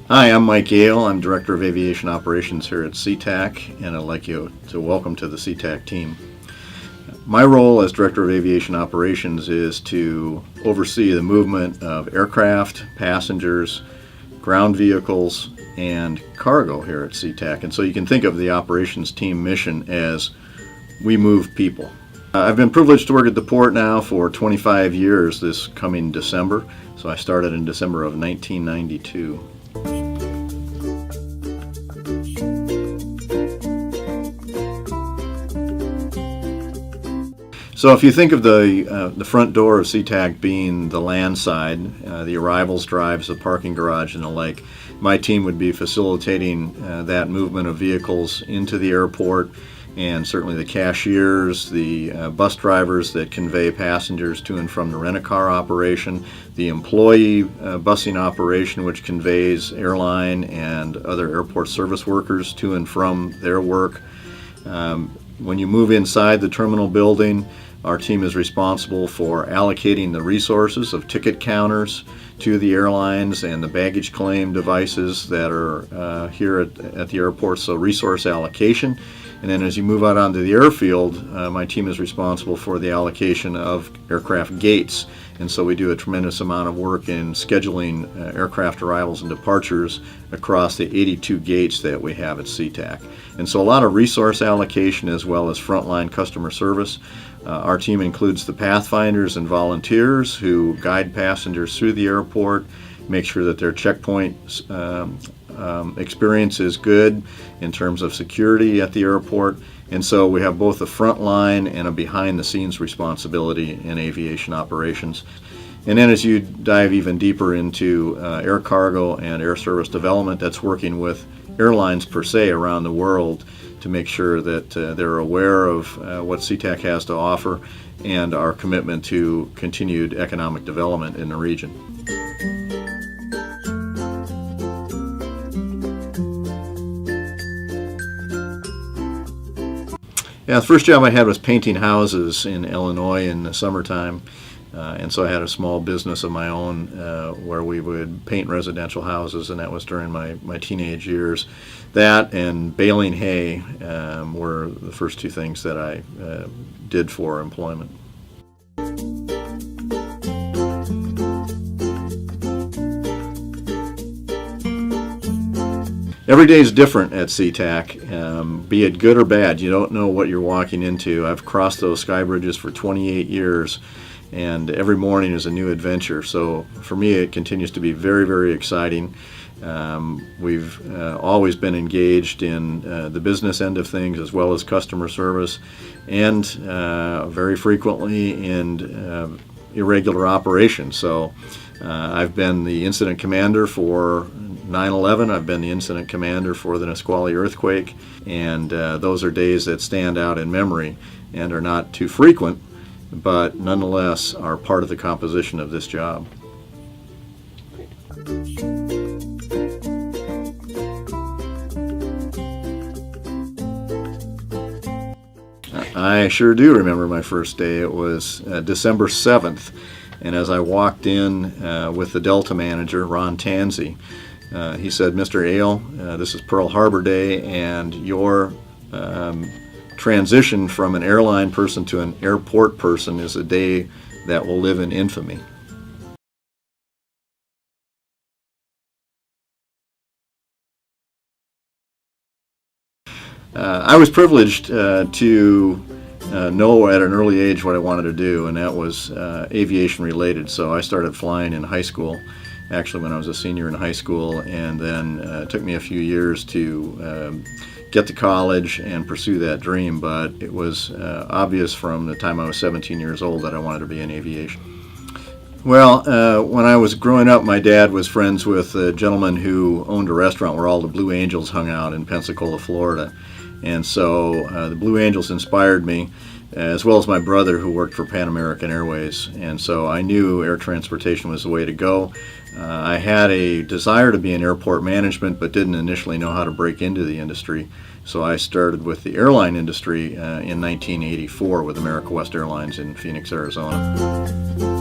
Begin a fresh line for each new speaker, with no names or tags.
Hi, I'm Mike Yale. I'm Director of Aviation Operations here at Sea-Tac, and I'd like you to welcome to the Sea-Tac team. My role as Director of Aviation Operations is to oversee the movement of aircraft, passengers, ground vehicles, and cargo here at Sea-Tac. And so you can think of the operations team mission as we move people. I've been privileged to work at the port now for 25 years this coming December. So I started in December of 1992. So if you think of the front door of Sea-Tac being the land side, the arrivals drives, the parking garage, and the like, my team would be facilitating that movement of vehicles into the airport, and certainly the cashiers, the bus drivers that convey passengers to and from the rent-a-car operation, the employee busing operation which conveys airline and other airport service workers to and from their work. When you move inside the terminal building, our team is responsible for allocating the resources of ticket counters to the airlines and the baggage claim devices that are here at the airport, so resource allocation. And then as you move out onto the airfield, my team is responsible for the allocation of aircraft gates. And so we do a tremendous amount of work in scheduling aircraft arrivals and departures across the 82 gates that we have at Sea-Tac. And so a lot of resource allocation as well as frontline customer service. Our team includes the pathfinders and volunteers who guide passengers through the airport, make sure that their checkpoint experience is good in terms of security at the airport. And so we have both a frontline and a behind-the-scenes responsibility in aviation operations. And then as you dive even deeper into air cargo and air service development, that's working with airlines per se around the world to make sure that they're aware of what Sea-Tac has to offer and our commitment to continued economic development in the region. Yeah, the first job I had was painting houses in Illinois in the summertime. And so I had a small business of my own where we would paint residential houses, and that was during my teenage years. That and baling hay were the first two things that I did for employment. Every day is different at Sea-Tac, be it good or bad. You don't know what you're walking into. I've crossed those sky bridges for 28 years. And every morning is a new adventure. So for me, it continues to be very, very exciting. We've always been engaged in the business end of things as well as customer service, and very frequently in irregular operations. So I've been the incident commander for 9/11. I've been the incident commander for the Nisqually earthquake, and those are days that stand out in memory and are not too frequent, but nonetheless are part of the composition of this job. I sure do remember my first day. It was December 7th, and as I walked in with the Delta manager, Ron Tansey, he said, "Mr. Ale, this is Pearl Harbor Day, and your transition from an airline person to an airport person is a day that will live in infamy." I was privileged to know at an early age what I wanted to do, and that was aviation related. So I started flying in high school, actually when I was a senior in high school, and then it took me a few years to get to college and pursue that dream, but it was obvious from the time I was 17 years old that I wanted to be in aviation. Well, when I was growing up, my dad was friends with a gentleman who owned a restaurant where all the Blue Angels hung out in Pensacola, Florida. And so the Blue Angels inspired me, as well as my brother who worked for Pan American Airways. And so I knew air transportation was the way to go. I had a desire to be in airport management, but didn't initially know how to break into the industry. So I started with the airline industry in 1984 with America West Airlines in Phoenix, Arizona.